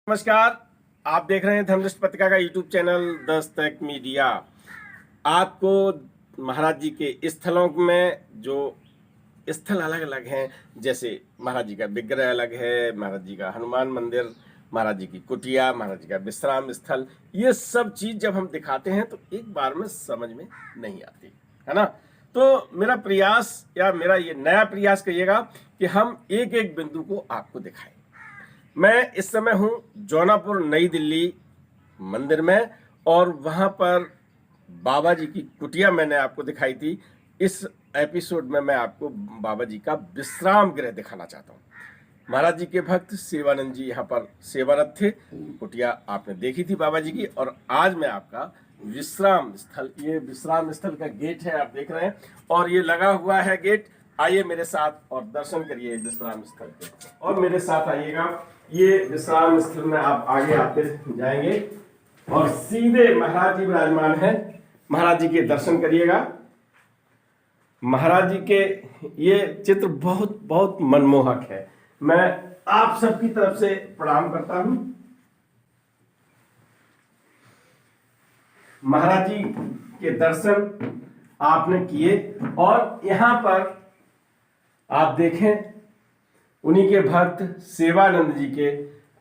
नमस्कार। आप देख रहे हैं धर्मदृष्टि पत्रिका का यूट्यूब चैनल दस्तक मीडिया। आपको महाराज जी के स्थलों में जो स्थल अलग अलग हैं, जैसे महाराज जी का विग्रह अलग है, महाराज जी का हनुमान मंदिर, महाराज जी की कुटिया, महाराज जी का विश्राम स्थल, ये सब चीज जब हम दिखाते हैं तो एक बार में समझ में नहीं आती है ना। तो मेरा प्रयास या मेरा ये नया प्रयास कहिएगा कि हम एक एक बिंदु को आपको दिखाएं। मैं इस समय हूं जौनापुर नई दिल्ली मंदिर में, और वहां पर बाबा जी की कुटिया मैंने आपको दिखाई थी। इस एपिसोड में मैं आपको बाबा जी का विश्राम गृह दिखाना चाहता हूं। महाराज जी के भक्त सेवानंद जी यहाँ पर सेवारत थे। कुटिया आपने देखी थी बाबा जी की, और आज मैं आपका विश्राम स्थल, ये विश्राम स्थल का गेट है, आप देख रहे हैं, और ये लगा हुआ है गेट। आइए मेरे साथ और दर्शन करिए विश्राम स्थल के, और मेरे साथ आइएगा। ये विश्राम स्थल में आप आगे आते जाएंगे और सीधे महाराज जी विराजमान हैं। महाराज जी के दर्शन करिएगा। महाराज जी के ये चित्र बहुत बहुत मनमोहक है। मैं आप सबकी तरफ से प्रणाम करता हूं। महाराज जी के दर्शन आपने किए, और यहां पर आप देखें उन्हीं के भक्त सेवानंद जी के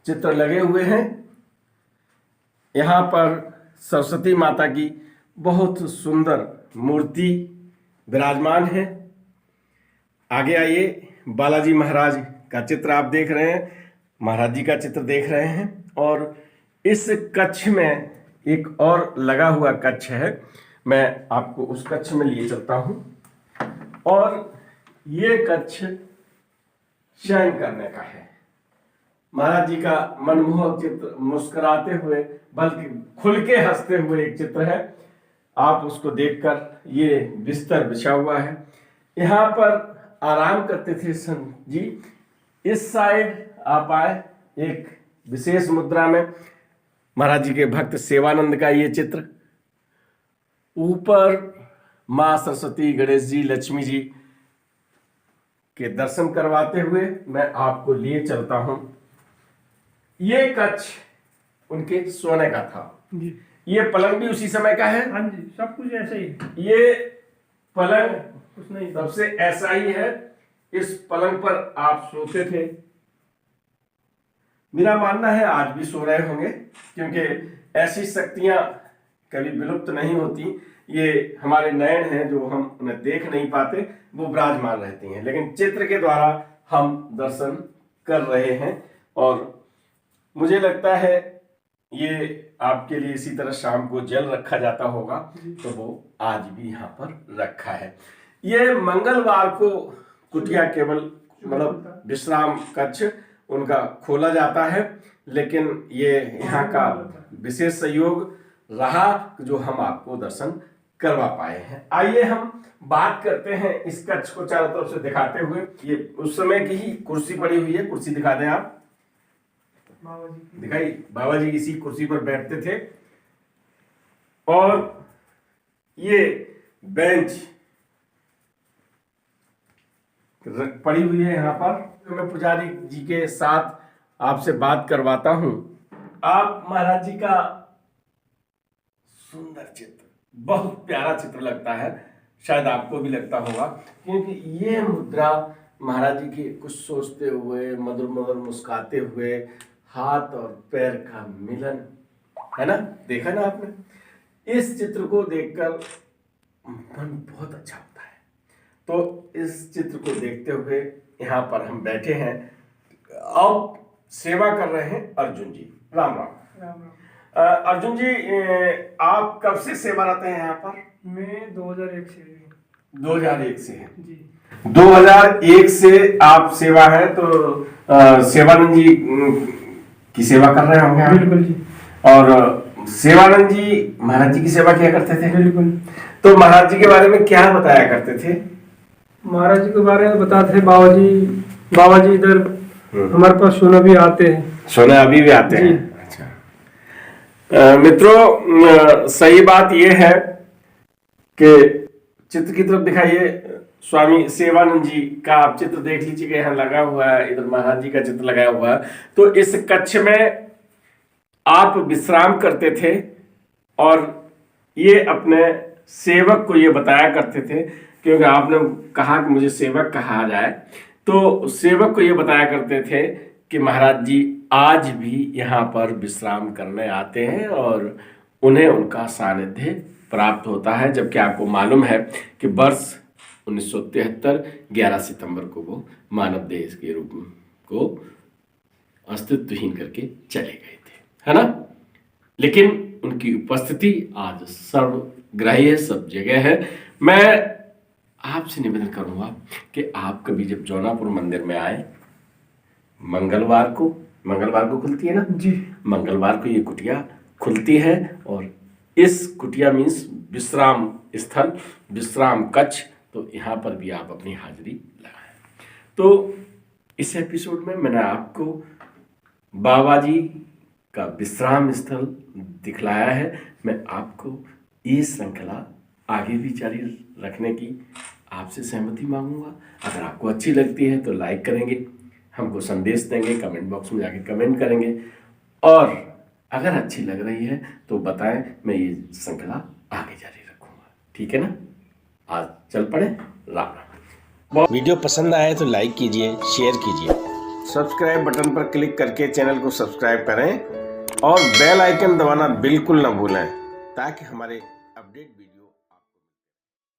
चित्र लगे हुए हैं। यहां पर सरस्वती माता की बहुत सुंदर मूर्ति विराजमान है। आगे आइए, बालाजी महाराज का चित्र आप देख रहे हैं, महाराज जी का चित्र देख रहे हैं, और इस कक्ष में एक और लगा हुआ कक्ष है। मैं आपको उस कक्ष में लिए चलता हूं, और ये कक्ष शयन करने का है। महाराज जी का मनमोहक चित्र, मुस्कुराते हुए बल्कि खुल के हंसते हुए एक चित्र है। आप उसको देखकर, ये बिस्तर बिछा हुआ है, यहाँ पर आराम करते थे संत जी। इस साइड आप आए, एक विशेष मुद्रा में महाराज जी के भक्त सेवानंद का ये चित्र। ऊपर मां सरस्वती, गणेश जी, लक्ष्मी जी के दर्शन करवाते हुए मैं आपको लिए चलता हूं। ये कक्ष उनके सोने का था जी। ये पलंग भी उसी समय का है। हाँ जी, सब कुछ ऐसे ही। ये पलंग कुछ नहीं, सबसे ऐसा ही है। इस पलंग पर आप सोते थे। मेरा मानना है आज भी सो रहे होंगे, क्योंकि ऐसी शक्तियां कभी विलुप्त नहीं होती। ये हमारे नयन हैं, जो हम उन्हें देख नहीं पाते, वो विराजमान रहती हैं, लेकिन चित्र के द्वारा हम दर्शन कर रहे हैं। और मुझे लगता है ये आपके लिए इसी तरह शाम को जल रखा जाता होगा, तो वो आज भी यहाँ पर रखा है। ये मंगलवार को कुटिया केवल मतलब विश्राम कक्ष उनका खोला जाता है, लेकिन ये यहाँ का विशेष सहयोग रहा जो हम आपको दर्शन करवा पाए हैं। आइए हम बात करते हैं इस कक्ष को चारों तरफ से दिखाते हुए। ये उस समय की ही कुर्सी पड़ी हुई है, कुर्सी दिखा दें आप। दिखाई, बाबा जी इसी कुर्सी पर बैठते थे, और ये बेंच पड़ी हुई है यहाँ पर। तो मैं पुजारी जी के साथ आपसे बात करवाता हूं। आप महाराज जी का सुंदर चित्र, बहुत प्यारा चित्र लगता है, शायद आपको भी लगता होगा, क्योंकि ये मुद्रा महाराज जी के कुछ सोचते हुए, मधुर मधुर मुस्कुराते हुए, हाथ और पैर का मिलन है ना, देखा ना आपने। इस चित्र को देखकर मन बहुत अच्छा होता है। तो इस चित्र को देखते हुए यहाँ पर हम बैठे हैं। अब सेवा कर रहे हैं अर्जुन जी। राम राम। राम राम। अर्जुन जी, आप कब से सेवारत हैं यहाँ पर? मैं 2001 से 2001 से है जी। 2001 से आप सेवा है, तो सेवानंद जी की सेवा कर रहे होंगे आप? बिल्कुल जी। और सेवानंद जी महाराज जी की सेवा किया करते थे? बिल्कुल। तो महाराज जी के बारे में क्या बताया करते थे? महाराज जी के बारे में बताते थे, बाबा जी इधर हमारे पास सोना भी आते हैं। सोना अभी भी आते हैं? अच्छा। मित्रों, सही बात यह है कि चित्र की तरफ दिखाइए। स्वामी सेवानंद जी का आप चित्र देख लीजिएगा, यहाँ लगा हुआ है, इधर महाराज जी का चित्र लगाया हुआ है। तो इस कक्ष में आप विश्राम करते थे और ये अपने सेवक को ये बताया करते थे, क्योंकि आपने कहा कि मुझे सेवक कहा जाए, तो सेवक को ये बताया करते थे कि महाराज जी आज भी यहाँ पर विश्राम करने आते हैं और उन्हें उनका सानिध्य प्राप्त होता है। जबकि आपको मालूम है कि वर्ष 1973 11 सितंबर को वो मानव देह के रूप को अस्तित्वहीन करके चले गए थे, है ना। लेकिन उनकी उपस्थिति आज सर्वग्राही है, सब जगह है। मैं आपसे निवेदन करूंगा कि आप कभी जब जौनापुर मंदिर में आए, मंगलवार को खुलती है ना जी, मंगलवार को ये कुटिया खुलती है और इस कुटिया मीन्स विश्राम स्थल, विश्राम कक्ष, तो यहाँ पर भी आप अपनी हाजिरी लगाएं। तो इस एपिसोड में मैंने आपको बाबा जी का विश्राम स्थल दिखलाया है। मैं आपको ये श्रृंखला आगे भी जारी रखने की आपसे सहमति मांगूंगा। अगर आपको अच्छी लगती है तो लाइक करेंगे, हमको संदेश देंगे, कमेंट बॉक्स में जाके कमेंट करेंगे, और अगर अच्छी लग रही है तो बताएं, मैं ये श्रृंखला आगे जारी रखूंगा। ठीक है ना। आज चल पड़े। राम राम। वीडियो पसंद आए तो लाइक कीजिए, शेयर कीजिए, सब्सक्राइब बटन पर क्लिक करके चैनल को सब्सक्राइब करें और बेल आइकन दबाना बिल्कुल ना भूलें, ताकि हमारे अपडेट